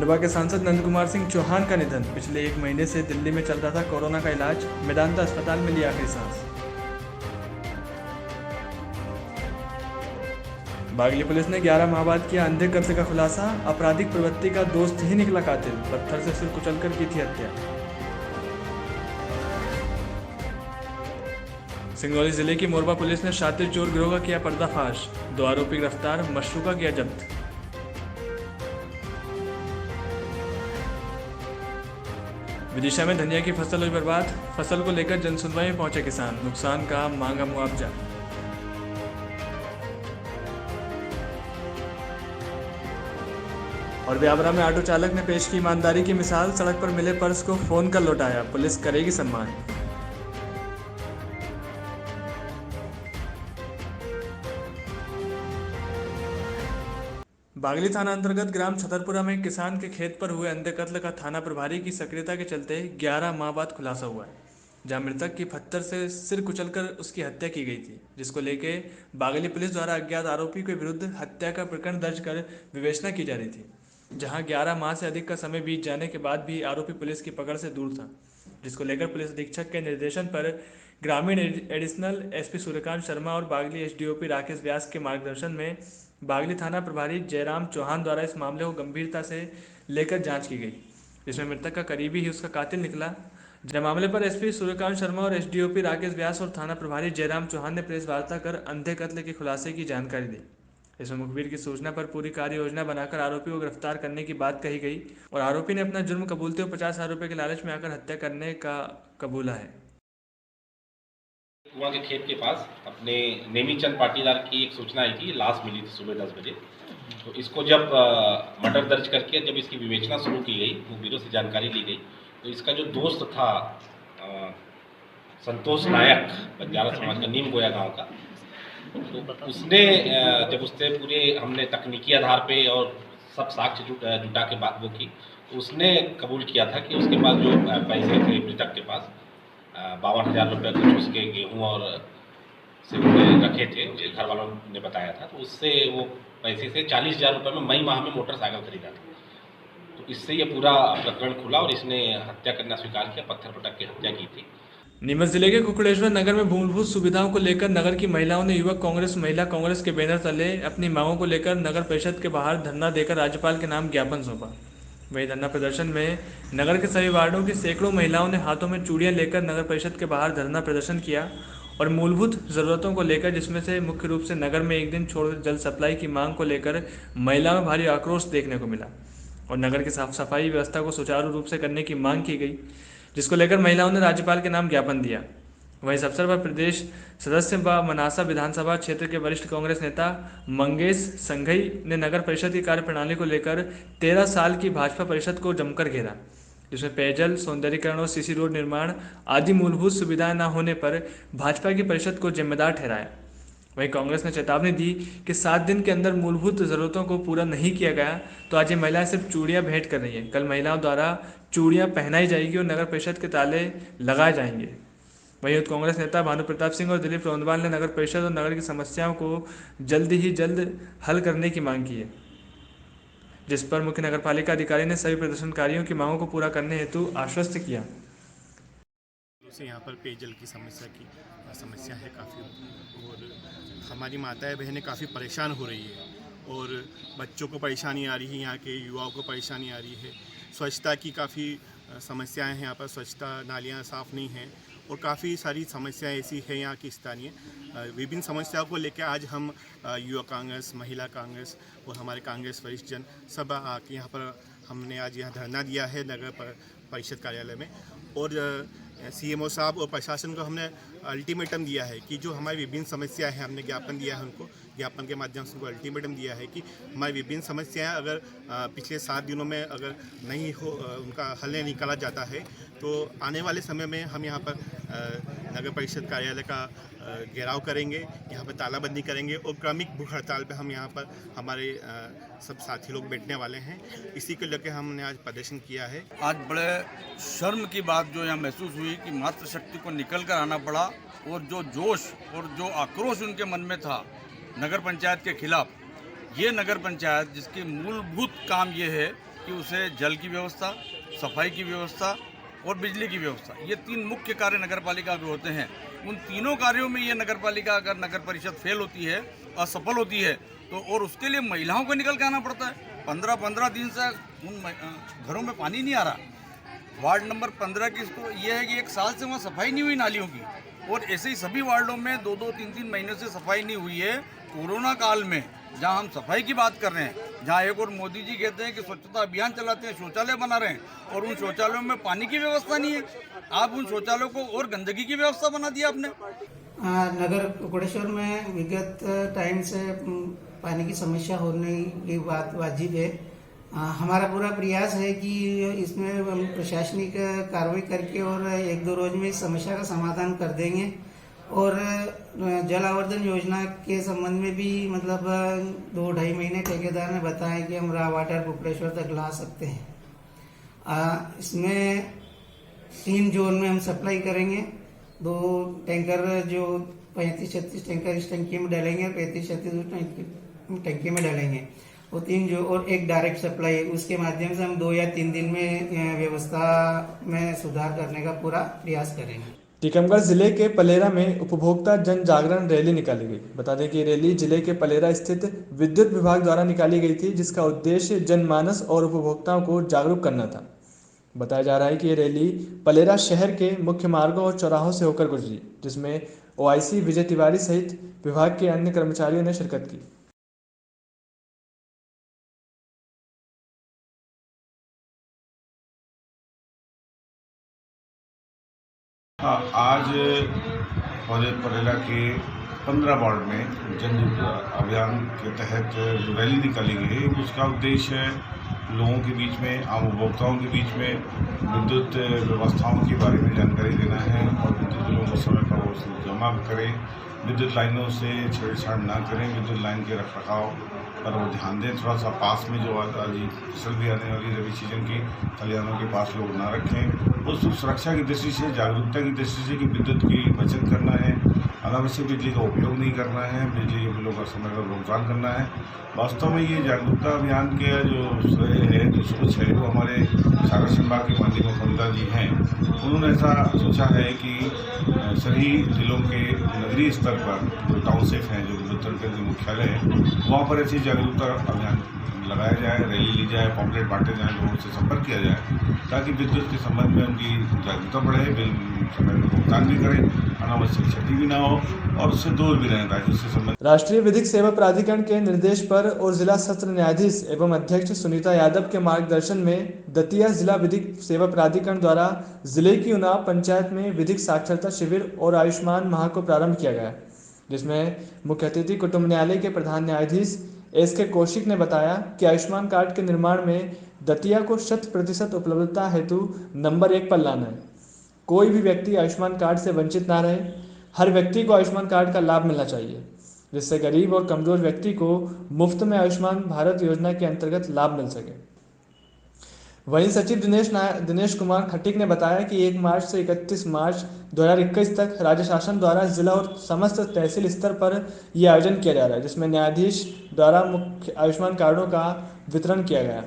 कोडरबा के सांसद नंद कुमार सिंह चौहान का निधन। पिछले 1 महीने से दिल्ली में चल रहा था कोरोना का इलाज। मेदांता अस्पताल में लिया आखिरी सांस। बागली पुलिस ने 11 माह बाद किया अंधे कत्ल का खुलासा। आपराधिक प्रवृत्ति का दोस्त ही निकला कातिल। पत्थर से सिर कुचलकर की थी हत्या। सिंगरौली जिले की मोरबा पुलिस ने शातिर चोर गिरोह का किया पर्दाफाश। 2 आरोपी गिरफ्तार, मशरूका किया जब्त। विदिशा में धनिया की फसल हुई बर्बाद। फसल को लेकर जनसुनवाई में पहुंचे किसान। नुकसान का मांगा मुआवजा। और ब्यावरा में ऑटो चालक ने पेश की ईमानदारी की मिसाल। सड़क पर मिले पर्स को फोन कर लौटाया। पुलिस करेगी सम्मान। बागली थाना अंतर्गत ग्राम छतरपुरा में किसान के खेत पर हुए अंधे कत्ल का थाना प्रभारी की सक्रियता के चलते 11 माह बाद खुलासा हुआ है, जहां मृतक की पत्थर से सिर कुचलकर उसकी हत्या की गई थी, जिसको लेकर बागली पुलिस द्वारा अज्ञात आरोपी के विरुद्ध हत्या का प्रकरण दर्ज कर विवेचना की जा रही थी। जहां 11 माह से अधिक का समय बीत जाने के बाद भी आरोपी पुलिस की पकड़ से दूर था, जिसको लेकर पुलिस अधीक्षक के निर्देशन पर ग्रामीण एडिशनल एसपी सूर्यकांत शर्मा और बागली एसडीओपी राकेश व्यास के मार्गदर्शन में बागली थाना प्रभारी जयराम चौहान द्वारा इस मामले को गंभीरता से लेकर जांच की गई, जिसमें मृतक का करीबी ही उसका कातिल निकला। जब मामले पर एसपी सूर्यकांत शर्मा और एसडीओपी राकेश व्यास और थाना प्रभारी जयराम चौहान ने प्रेस वार्ता कर अंधे कत्ल के खुलासे की जानकारी दी। इसमें मुखबिर की सूचना पर पूरी कार्य योजना बनाकर आरोपी को गिरफ्तार करने की बात कही गई और आरोपी ने अपना जुर्म कबूलते हुए 50,000 रुपये के लालच में आकर हत्या करने का कबूला है। कुआं के खेत के पास अपने नेमीचंद पाटीदार की एक सूचना आई थी, लाश मिली थी सुबह 10 बजे। तो इसको जब मर्डर दर्ज करके जब इसकी विवेचना शुरू की गई, मुखबिरों से जानकारी ली गई, तो इसका जो दोस्त था संतोष नायक, बंजारा समाज का, नीम गोया गांव का, तो उसने जब उससे पूरे हमने तकनीकी आधार पे और सब साक्ष्य जुटा के बात वो की, तो उसने कबूल किया था कि उसके पास जो पैसे थे मृतक के पास 52,000 रुपये कुछ उसके गेहूँ और से रखे थे, घर वालों ने बताया था। तो उससे वो पैसे से 40,000 रुपये में मई माह में मोटरसाइकिल खरीदा था। तो इससे ये पूरा प्रकरण खुला और इसने हत्या करना स्वीकार किया, पत्थर पटक के हत्या की थी। नीमच जिले के कुकुड़ेश्वर नगर में मूलभूत सुविधाओं को लेकर नगर की महिलाओं ने युवक कांग्रेस महिला कांग्रेस के बैनर तले अपनी मांगों को लेकर नगर परिषद के बाहर धरना देकर राज्यपाल के नाम ज्ञापन सौंपा। वहीं धरना प्रदर्शन में नगर के सभी वार्डों की सैकड़ों महिलाओं ने हाथों में चूड़ियां लेकर नगर परिषद के बाहर धरना प्रदर्शन किया और मूलभूत ज़रूरतों को लेकर, जिसमें से मुख्य रूप से नगर में एक दिन छोड़कर जल सप्लाई की मांग को लेकर महिलाओं में भारी आक्रोश देखने को मिला और नगर की साफ सफाई व्यवस्था को सुचारू रूप से करने की मांग की गई, जिसको लेकर महिलाओं ने राज्यपाल के नाम ज्ञापन दिया। वहीं इस अवसर पर प्रदेश सदस्य व मनासा विधानसभा क्षेत्र के वरिष्ठ कांग्रेस नेता मंगेश संघई ने नगर परिषद की कार्यप्रणाली को लेकर 13 साल की भाजपा परिषद को जमकर घेरा, जिसमें पेयजल, सौंदर्यीकरण और सीसी रोड निर्माण आदि मूलभूत सुविधाएं न होने पर भाजपा की परिषद को जिम्मेदार ठहराया। वहीं कांग्रेस ने चेतावनी दी कि 7 दिन के अंदर मूलभूत जरूरतों को पूरा नहीं किया गया तो आज ये महिलाएं सिर्फ चूड़ियां भेंट कर रही हैं। कल महिलाओं द्वारा चूड़ियां पहनाई जाएगी और नगर परिषद के ताले लगाए जाएंगे। वहीं यूथ कांग्रेस नेता भानु प्रताप सिंह और दिलीप रोंदवाल ने नगर परिषद और नगर की समस्याओं को जल्द हल करने की मांग की है, जिस पर मुख्य नगरपालिका अधिकारी ने सभी प्रदर्शनकारियों की मांगों को पूरा करने हेतु आश्वस्त किया। यहाँ पर पेयजल की समस्या है काफ़ी, और हमारी माताएं बहनें काफ़ी परेशान हो रही है और बच्चों को परेशानी आ रही है, यहाँ के युवाओं को परेशानी आ रही है। स्वच्छता की काफ़ी समस्याएं हैं यहाँ पर, स्वच्छता, नालियाँ साफ़ नहीं हैं और काफ़ी सारी समस्याएं ऐसी है यहाँ की स्थानीय। विभिन्न समस्याओं को लेकर आज हम युवा कांग्रेस, महिला कांग्रेस और हमारे कांग्रेस वरिष्ठ जन सब आके यहाँ पर हमने आज यहाँ धरना दिया है नगर परिषद कार्यालय में। और सीएमओ साहब और प्रशासन को हमने अल्टीमेटम दिया है कि जो हमारी विभिन्न समस्या है, हमने ज्ञापन दिया है उनको, ज्ञापन के माध्यम से उनको अल्टीमेटम दिया है कि हमारी विभिन्न समस्याएं अगर पिछले 7 दिनों में अगर नहीं हो, उनका हल नहीं निकाला जाता है तो आने वाले समय में हम यहाँ पर नगर परिषद कार्यालय का घेराव करेंगे, यहाँ पर तालाबंदी करेंगे और क्रमिक भूख हड़ताल पर हम यहाँ पर हमारे सब साथी लोग बैठने वाले हैं। इसी को लेकर हमने आज प्रदर्शन किया है। आज बड़े शर्म की बात जो यहाँ महसूस हुई कि मातृशक्ति को निकल कर आना पड़ा और जो जोश और जो आक्रोश उनके मन में था नगर पंचायत के खिलाफ, ये नगर पंचायत जिसकी मूलभूत काम ये है कि उसे जल की व्यवस्था, सफाई की व्यवस्था और बिजली की व्यवस्था, ये 3 मुख्य कार्य नगर पालिका के होते हैं। उन तीनों कार्यों में ये नगर पालिका अगर नगर परिषद फेल होती है, असफल होती है, तो और उसके लिए महिलाओं को निकल के आना पड़ता है। 15-15 दिन से उन घरों में पानी नहीं आ रहा। वार्ड नंबर 15 की इसको ये है कि 1 साल से वहाँ सफाई नहीं हुई नालियों की, और ऐसे ही सभी वार्डों में 2-2, 3-3 महीनों से सफाई नहीं हुई है। कोरोना काल में जहाँ हम सफाई की बात कर रहे हैं, जहाँ एक और मोदी जी कहते हैं कि स्वच्छता अभियान चलाते हैं, शौचालय बना रहे हैं, और उन शौचालयों में पानी की व्यवस्था नहीं है। आप उन शौचालयों को और गंदगी की व्यवस्था बना दिया आपने। नगर कुकड़ेश्वर में विगत टाइम से पानी की समस्या होने की बात वाजिब है। हमारा पूरा प्रयास है कि इसमें हम प्रशासनिक कार्रवाई करके और 1-2 रोज में इस समस्या का समाधान कर देंगे। और जल आवर्धन योजना के संबंध में भी मतलब 2-2.5 महीने ठेकेदार ने बताया कि हम रॉ वाटर कुकड़ेश्वर तक ला सकते हैं। इसमें 3 जोन में हम सप्लाई करेंगे। 2 टैंकर जो 35-36 टैंकर इस टंकी में डालेंगे और 35-36 टंकी में डालेंगे। वो 3 जो और 1 डायरेक्ट सप्लाई, उसके माध्यम से हम 2 या 3 दिन में व्यवस्था में सुधार करने का पूरा प्रयास करेंगे। टीकमगढ़ जिले के पलेरा में उपभोक्ता जन जागरण रैली निकाली गई। बता दें कि रैली जिले के पलेरा स्थित विद्युत विभाग द्वारा निकाली गई थी, जिसका उद्देश्य जनमानस और उपभोक्ताओं को जागरूक करना था। बताया जा रहा है कि ये रैली पलेरा शहर के मुख्य मार्गों और चौराहों से होकर गुजरी, जिसमें ओआईसी विजय तिवारी सहित विभाग के अन्य कर्मचारियों ने शिरकत की। आज परेला के 15 वार्ड में जन अभियान के तहत जो रैली निकाली गई है, उसका उद्देश्य है लोगों के बीच में, आम उपभोक्ताओं के बीच में विद्युत व्यवस्थाओं के बारे में जानकारी देना है और विद्युत बिलों को समय पर जमा करें, विद्युत लाइनों से छेड़छाड़ ना करें, विद्युत लाइन के रखरखाव पर वो ध्यान दें। थोड़ा सा पास में जो आज फसल भी आने वाली रबी सीजन की खलिहानों के पास लोग ना रखें। उस सुरक्षा की दृष्टि से, जागरूकता की दृष्टि से कि विद्युत की बचत करना है, अनावश्यक बिजली का उपयोग नहीं करना है, बिजली के बिलों का समय पर भुगतान करना है। वास्तव में ये जागरूकता अभियान के जो श्रेय है, जो सोच है, वो हमारे सागर संभाग के माननीय मुख्यमंत्री जी हैं। उन्होंने ऐसा सोचा है कि सभी जिलों के नगरीय स्तर पर जो टाउनशिप हैं, जो विद्युत के मुख्यालय हैं, वहाँ पर ऐसी जागरूकता अभियान लगाया जाए, रैली ली जाए, पॉम्पलेट बांटे जाए, लोगों से संपर्क किया जाए, ताकि विद्युत के संबंध में उनकी जागरूकता बढ़े, बिल समय में भुगतान भी करें, अनावश्यक क्षति भी ना हो और उससे दूर भी रहें, ताकि उससे संबंध। राष्ट्रीय विधिक सेवा प्राधिकरण के निर्देश पर और जिला सत्र न्यायाधीश एवं अध्यक्ष सुनीता यादव के मार्गदर्शन में दतिया जिला विधिक सेवा प्राधिकरण द्वारा जिले की उन्नाव पंचायत में विधिक साक्षरता शिविर और आयुष्मान माह को प्रारंभ किया गया, जिसमें मुख्य अतिथि कुटुंब न्यायालय के प्रधान न्यायाधीश एस के कौशिक ने बताया कि आयुष्मान कार्ड के निर्माण में दतिया को 100% उपलब्धता हेतु नंबर 1 पर लाना है। कोई भी व्यक्ति आयुष्मान कार्ड से वंचित ना रहे। हर व्यक्ति को आयुष्मान कार्ड का लाभ मिलना चाहिए, जिससे गरीब और कमजोर व्यक्ति को मुफ्त में आयुष्मान भारत योजना के अंतर्गत लाभ मिल सके। वहीं सचिव दिनेश कुमार खटीक ने बताया कि 1 मार्च से 31 मार्च 2021 तक राज्य शासन द्वारा जिला और समस्त तहसील स्तर पर यह आयोजन किया जा रहा है, जिसमें न्यायाधीश द्वारा मुख्य आयुष्मान कार्डों का वितरण किया गया।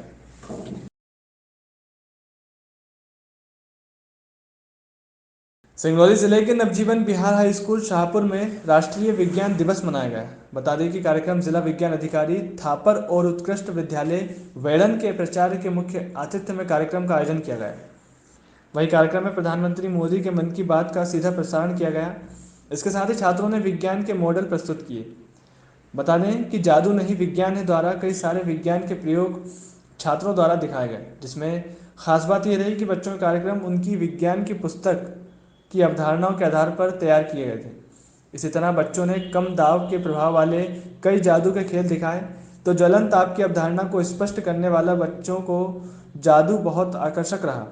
सिंगरौली जिले के नवजीवन बिहार हाई स्कूल शाहपुर में राष्ट्रीय विज्ञान दिवस मनाया गया। बता दें कि कार्यक्रम जिला विज्ञान अधिकारी थापर और उत्कृष्ट विद्यालय वेड़न के प्राचार्य के मुख्य आतिथ्य में कार्यक्रम का आयोजन किया गया। वहीं कार्यक्रम में प्रधानमंत्री मोदी के मन की बात का सीधा प्रसारण किया गया। इसके साथ ही छात्रों ने विज्ञान के मॉडल प्रस्तुत किए। बता दें कि जादू नहीं विज्ञान है द्वारा कई सारे विज्ञान के प्रयोग छात्रों द्वारा दिखाए गए, जिसमें खास बात यह रही कि बच्चों के कार्यक्रम उनकी विज्ञान की पुस्तक की अवधारणाओं के आधार पर तैयार किए गए थे। इसी तरह बच्चों ने कम दाब के प्रभाव वाले कई जादू के खेल दिखाए, तो ज्वलन ताप की अवधारणा को स्पष्ट करने वाला बच्चों को जादू बहुत आकर्षक रहा।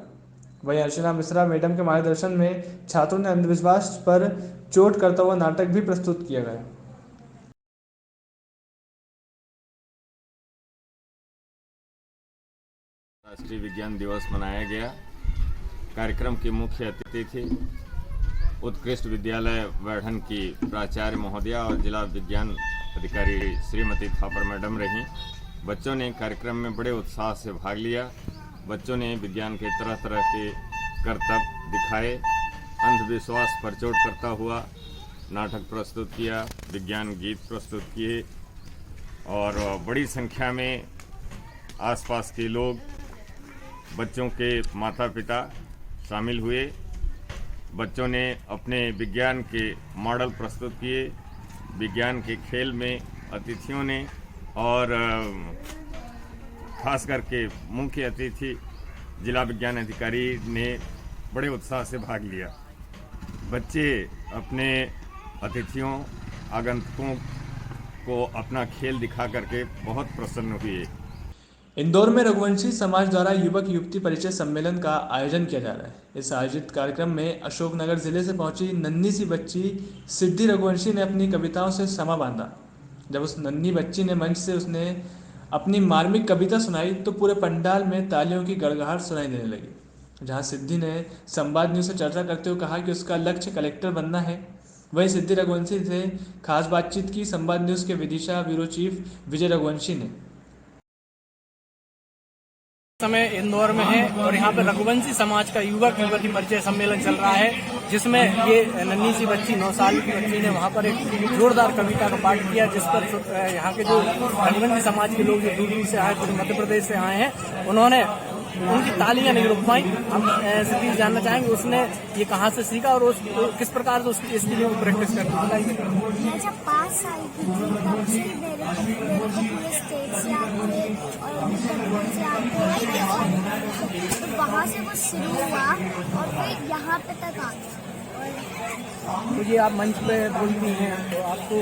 वहीं अर्चना मिश्रा मैडम के मार्गदर्शन में छात्रों ने अंधविश्वास पर चोट करता हुआ नाटक भी प्रस्तुत किया गया। राष्ट्रीय विज्ञान दिवस मनाया गया। कार्यक्रम के मुख्य अतिथि थे उत्कृष्ट विद्यालय वेड़न की प्राचार्य महोदया और जिला विज्ञान अधिकारी श्रीमती थापर मैडम रहीं। बच्चों ने कार्यक्रम में बड़े उत्साह से भाग लिया। बच्चों ने विज्ञान के तरह तरह के करतब दिखाए, अंधविश्वास पर चोट करता हुआ नाटक प्रस्तुत किया, विज्ञान गीत प्रस्तुत किए और बड़ी संख्या में आसपास के लोग, बच्चों के माता पिता शामिल हुए। बच्चों ने अपने विज्ञान के मॉडल प्रस्तुत किए। विज्ञान के खेल में अतिथियों ने और खास करके मुख्य अतिथि जिला विज्ञान अधिकारी ने बड़े उत्साह से भाग लिया। बच्चे अपने अतिथियों आगंतुकों को अपना खेल दिखा करके बहुत प्रसन्न हुए। इंदौर में रघुवंशी समाज द्वारा युवक युवती परिचय सम्मेलन का आयोजन किया जा रहा है। इस आयोजित कार्यक्रम में अशोकनगर जिले से पहुंची नन्ही सी बच्ची सिद्धि रघुवंशी ने अपनी कविताओं से समा बांधा। जब उस नन्ही बच्ची ने मंच से उसने अपनी मार्मिक कविता सुनाई तो पूरे पंडाल में तालियों की गड़गड़ाहट सुनाई देने लगी। जहां सिद्धि ने संवाद न्यूज से चर्चा करते हुए कहा कि उसका लक्ष्य कलेक्टर बनना है। वहीं सिद्धि रघुवंशी से खास बातचीत की संवाद न्यूज के विदिशा ब्यूरो चीफ विजय रघुवंशी ने। समय इंदौर में है और यहाँ पर रघुवंशी समाज का युवक युवती परिचय सम्मेलन चल रहा है, जिसमें ये नन्ही सी बच्ची 9 साल की बच्ची ने वहाँ पर एक जोरदार कविता का पाठ किया, जिस पर यहाँ के जो रघुवंशी समाज के लोग जो दूर से आए, पूरे मध्य प्रदेश से आए हैं, उन्होंने उनकी तालियां नहीं रुक पाई। हम सिद्धि जानना चाहेंगे उसने ये कहाँ से सीखा और उस किस प्रकार से उसकी इसके लिए प्रैक्टिस करती है। मैं जब 5 साल की थी तब से मेरे को पूरे स्टेट से आते और उत्तराखंड से आते और तो वहाँ से वो शुरू हुआ और फिर यहाँ पे तक आ गया। तो ये आप मंच पे बोलती हैं तो आपको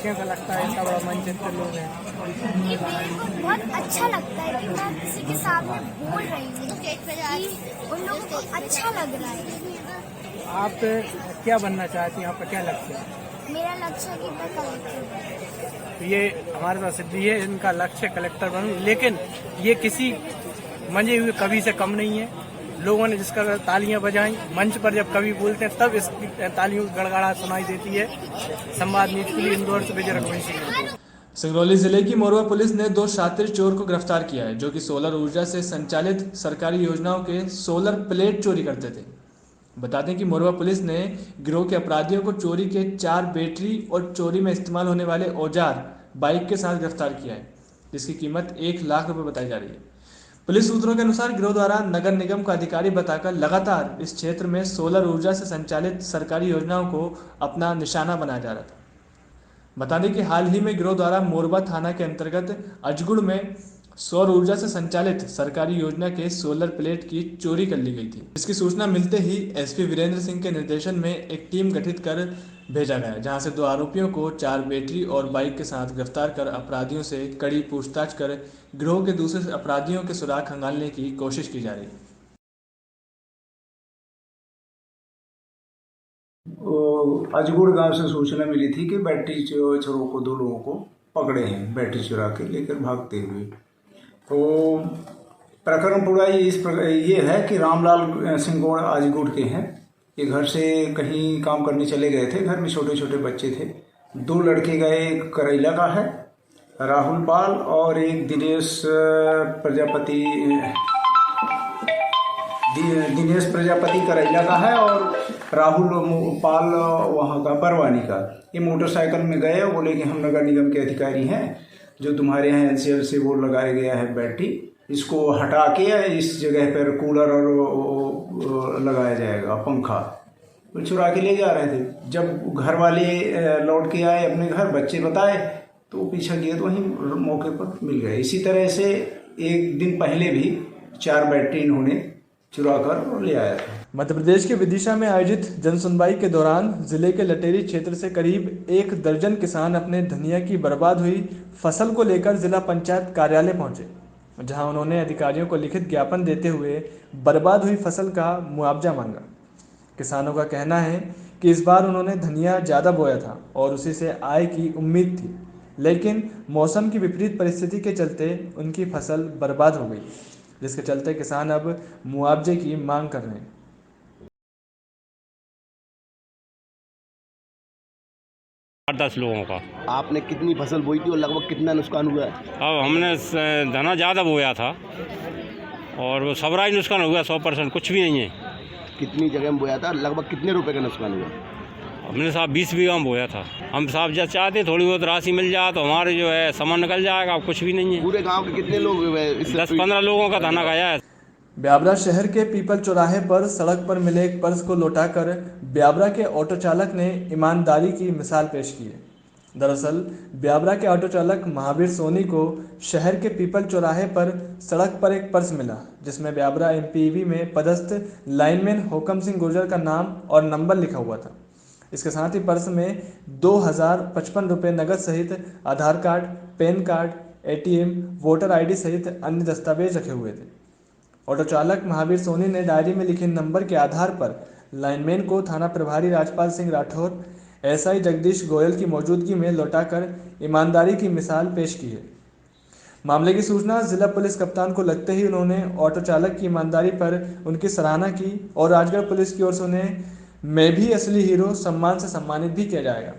कैसा लगता है? इतना बड़ा मंच इतने लोग हैं। ये मेरे को बहुत अच्छा लगता है कि मैं किसी के सामने बोल रही हूँ कि उन लोगों को अच्छा लग रहा है। आप क्या बनना चाहती हैं? आपका क्या लक्ष्य है? मेरा लक्ष्य है कि मैं कलेक्टर बनूं। तो ये हमारे पास सिद्धि है, इनका लक्ष्य कलेक्टर बनूं, लेकिन ये किसी मंजे हुए कवि से कम नहीं है। लोगों ने जिसका तालियां बजाई, मंच पर जब कवि बोलते हैं तब इसकी तालियों की गड़गड़ाहट सुनाई देती है। संवाद न्यूज के लिए इंदौर से विजय रघुवंशी। सिंगरौली जिले की मोरवा पुलिस ने 2 शातिर चोर को गिरफ्तार किया है, जो कि सोलर ऊर्जा से संचालित सरकारी योजनाओं के सोलर प्लेट चोरी करते थे। बता दें कि मोरवा पुलिस ने गिरोह के अपराधियों को चोरी के 4 बैटरी और चोरी में इस्तेमाल होने वाले औजार बाइक के साथ गिरफ्तार किया है, जिसकी कीमत 1 लाख रुपए बताई जा रही है। पुलिस सूत्रों के अनुसार गिरोह द्वारा नगर निगम का अधिकारी बताकर लगातार इस क्षेत्र में सोलर ऊर्जा से संचालित सरकारी योजनाओं को अपना निशाना बनाया जा रहा था। बता दें कि हाल ही में गिरोह द्वारा मोरबा थाना के अंतर्गत अजगुड़ में सौर ऊर्जा से संचालित सरकारी योजना के सोलर प्लेट की चोरी कर ली गई थी। इसकी सूचना मिलते ही एसपी वीरेंद्र सिंह के निर्देशन में एक टीम गठित कर भेजा गया, जहां से 2 आरोपियों को 4 बैटरी और बाइक के साथ गिरफ्तार कर अपराधियों से कड़ी पूछताछ कर गिरोह के दूसरे अपराधियों के सुराग खंगालने की कोशिश की जा रही है। अजगुड़ गांव से सूचना मिली थी कि बैटरी चोरों को 2 लोगों को पकड़े हैं, बैटरी चुरा के लेकर भागते हुए। तो प्रकरण पूरा ये है कि रामलाल सिंगोड़ अजगुड़ के हैं। ये घर से कहीं काम करने चले गए थे, घर में छोटे छोटे बच्चे थे। 2 लड़के गए, एक करैला का है राहुल पाल और एक दिनेश प्रजापति करैला का है और राहुल पाल वहाँ का बरवानी का। ये मोटरसाइकिल में गए और बोले कि हम नगर निगम के अधिकारी हैं, जो तुम्हारे यहाँ एनसीएल से वो लगाया गया है बैटरी, इसको हटा के इस जगह पर कूलर और लगाया जाएगा पंखा। वो चुरा के ले जा रहे थे। जब घर वाले लौट के आए अपने घर, बच्चे बताए तो पीछा किए तो वहीं मौके पर मिल गए। इसी तरह से एक दिन पहले भी 4 बैटरी इन्होंने चुरा कर ले आया था। मध्य प्रदेश के विदिशा में आयोजित जनसुनवाई के दौरान जिले के लटेरी क्षेत्र से करीब 1 दर्जन किसान अपने धनिया की बर्बाद हुई फसल को लेकर जिला पंचायत कार्यालय पहुंचे, जहां उन्होंने अधिकारियों को लिखित ज्ञापन देते हुए बर्बाद हुई फसल का मुआवजा मांगा। किसानों का कहना है कि इस बार उन्होंने धनिया ज़्यादा बोया था और उसी से आय की उम्मीद थी, लेकिन मौसम की विपरीत परिस्थिति के चलते उनकी फसल बर्बाद हो गई, जिसके चलते किसान अब मुआवजे की मांग कर रहे हैं। 10 लोगों का। आपने कितनी फसल बोई थी और लगभग कितना नुकसान हुआ है? अब हमने धना ज़्यादा बोया था और वो सबरा ही नुकसान हुआ 100%, कुछ भी नहीं है। कितनी जगह में बोया था, लगभग कितने रुपए का नुकसान हुआ? हमने साहब 20 बीघा में बोया था। हम साहब जब चाहते हैं थोड़ी बहुत राशि मिल जाए तो हमारे जो है सामान निकल जाएगा, अब कुछ भी नहीं है। पूरे गांव के कितने लोग 10-15 लोगों का धना गया है। ब्यावरा शहर के पीपल चौराहे पर सड़क पर मिले एक पर्स को लौटाकर ब्यावरा के ऑटो चालक ने ईमानदारी की मिसाल पेश की है। दरअसल ब्यावरा के ऑटो चालक महावीर सोनी को शहर के पीपल चौराहे पर सड़क पर एक पर्स मिला, जिसमें ब्यावरा एमपीवी में पदस्थ लाइनमैन हुकम सिंह गुर्जर का नाम और नंबर लिखा हुआ था। इसके साथ ही पर्स में 2055 रुपये नकद सहित Aadhaar card, PAN card, ATM, voter ID सहित अन्य दस्तावेज रखे हुए थे। ऑटो चालक महावीर सोनी ने डायरी में लिखे नंबर के आधार पर लाइनमैन को थाना प्रभारी राजपाल सिंह राठौर, एसआई जगदीश गोयल की मौजूदगी में लौटाकर ईमानदारी की मिसाल पेश की है। मामले की सूचना जिला पुलिस कप्तान को लगते ही उन्होंने ऑटो चालक की ईमानदारी पर उनकी सराहना की और राजगढ़ पुलिस की ओर से उन्हें मैं भी असली हीरो सम्मान से सम्मानित भी किया जाएगा।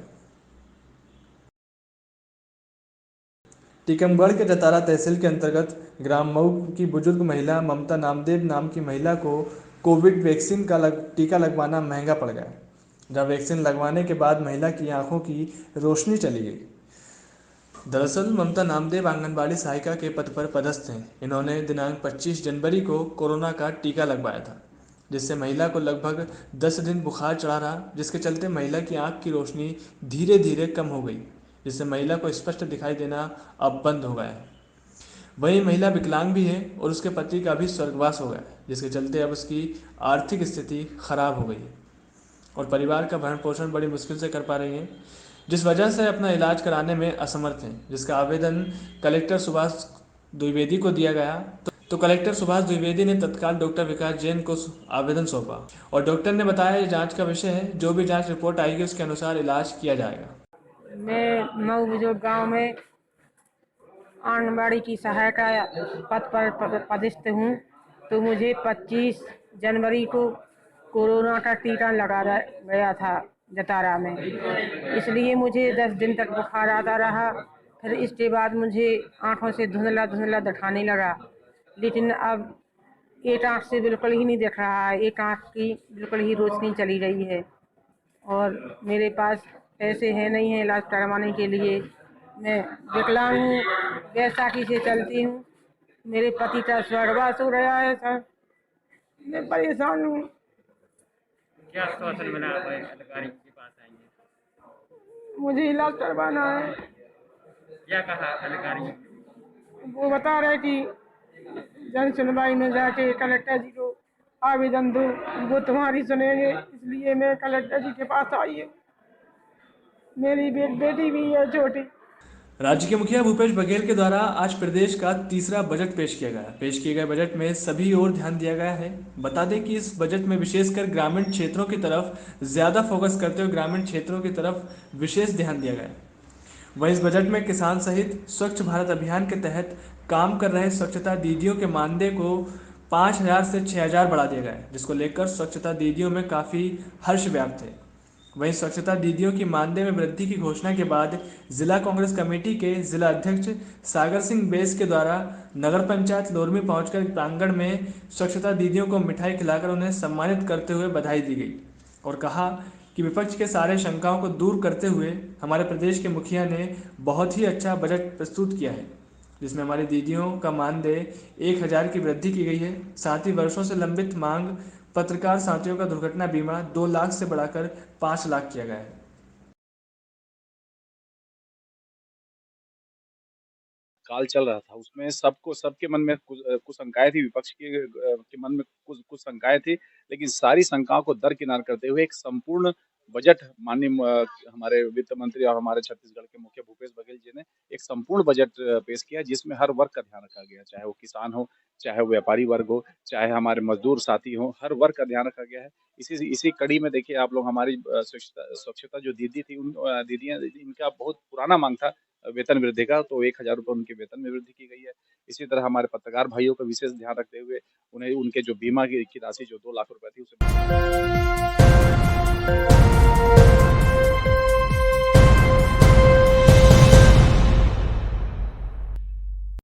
टीकमगढ़ के जतारा तहसील के अंतर्गत ग्राम मऊ की बुजुर्ग महिला ममता नामदेव नाम की महिला को कोविड वैक्सीन का टीका लगवाना महंगा पड़ गया, जहां वैक्सीन लगवाने के बाद महिला की आंखों की रोशनी चली गई। दरअसल ममता नामदेव आंगनबाड़ी सहायिका के पद पर पदस्थ हैं। इन्होंने दिनांक 25 जनवरी को कोरोना का टीका लगवाया था, जिससे महिला को लगभग 10 दिन बुखार चढ़ा रहा, जिसके चलते महिला की आंख की रोशनी धीरे धीरे कम हो गई, जिससे महिला को स्पष्ट दिखाई देना अब बंद हो गया है। वहीं महिला विकलांग भी है और उसके पति का भी स्वर्गवास हो गया, जिसके चलते अब उसकी आर्थिक स्थिति खराब हो गई है और परिवार का भरण पोषण बड़ी मुश्किल से कर पा रही हैं, जिस वजह से अपना इलाज कराने में असमर्थ हैं, जिसका आवेदन कलेक्टर सुभाष द्विवेदी को दिया गया। तो कलेक्टर सुभाष द्विवेदी ने तत्काल डॉक्टर विकास जैन को आवेदन सौंपा और डॉक्टर ने बताया ये जांच का विषय है, जो भी जांच रिपोर्ट आएगी उसके अनुसार इलाज किया जाएगा। मैं मऊ बुजुर्ग गाँव में आंगनबाड़ी की सहायिका पद पर पदस्थ हूँ। तो मुझे 25 जनवरी को कोरोना का टीका लगाया गया था जतारा में, इसलिए मुझे 10 दिन तक बुखार आता रहा। फिर इसके बाद मुझे आँखों से धुंधला धुंधला दिखाने लगा, लेकिन अब एक आँख से बिल्कुल ही नहीं दिख रहा है, एक आँख की बिल्कुल ही रोशनी चली गई है और मेरे पास पैसे हैं नहीं है इलाज करवाने के लिए। मैं विकलांग हूँ, बैसाखी से चलती हूँ। मेरे पति का स्वर्गवास हो गया है सर, मैं परेशान हूँ। क्या आश्वासन मिला अधिकारी के पास आएंगे? मुझे इलाज करवाना है। क्या कहा अधिकारी? वो बता रहे कि जन सुनवाई में जाके कलेक्टर जी को आवेदन दो, वो तुम्हारी सुनेंगे, इसलिए मैं कलेक्टर जी के पास आई हूँ। मेरी बेटी भी है छोटी। राज्य के मुखिया भूपेश बघेल के द्वारा आज प्रदेश का तीसरा बजट पेश किया गया। पेश किए गए बजट में सभी ओर ध्यान दिया गया है। बता दें कि इस बजट में विशेषकर ग्रामीण क्षेत्रों की तरफ ज़्यादा फोकस करते हुए ग्रामीण क्षेत्रों की तरफ विशेष ध्यान दिया गया है। वहीं इस बजट में किसान सहित स्वच्छ भारत अभियान के तहत काम कर रहे स्वच्छता दीदियों के मानदेय को 5,000 से 6,000 बढ़ा दिया गया है, जिसको लेकर स्वच्छता दीदियों में काफ़ी हर्ष व्याप्त है। वहीं स्वच्छता दीदियों की मानदेय में वृद्धि की घोषणा के बाद जिला कांग्रेस कमेटी के जिला अध्यक्ष सागर सिंह बेस के द्वारा नगर पंचायत लोरमी पहुंचकर प्रांगण में स्वच्छता दीदियों को मिठाई खिलाकर उन्हें सम्मानित करते हुए बधाई दी गई और कहा कि विपक्ष के सारे शंकाओं को दूर करते हुए हमारे प्रदेश के मुखिया ने बहुत ही अच्छा बजट प्रस्तुत किया है, जिसमें हमारी दीदियों का मानदेय 1,000 की वृद्धि की गई है। साथ ही वर्षों से लंबित मांग पत्रकार साथियों का दुर्घटना बीमा 2 लाख से बढ़ाकर 5 लाख किया गया है। काल चल रहा था, उसमें सबके मन में कुछ शंकाएं थी, विपक्ष के मन में कुछ शंकाएं थी, लेकिन सारी शंकाओं को दरकिनार करते हुए एक संपूर्ण बजट माननीय हमारे वित्त मंत्री और हमारे छत्तीसगढ़ के मुखिया भूपेश बघेल जी ने एक संपूर्ण बजट पेश किया, जिसमें हर वर्ग का ध्यान रखा गया, चाहे वो किसान हो, चाहे वो व्यापारी वर्ग हो, चाहे हमारे मजदूर साथी हो, हर वर्ग का ध्यान रखा गया है। इसी कड़ी में देखिए आप लोग, हमारी स्वच्छता जो दीदी थी, उन दीदियां, इनका बहुत पुराना मांग था वेतन वृद्धि का, तो 1,000 रुपये उनके वेतन में वृद्धि की गई है। इसी तरह हमारे पत्रकार भाइयों का विशेष ध्यान रखते हुए उन्हें उनके जो बीमा की राशि जो 2 लाख रुपए थी उसे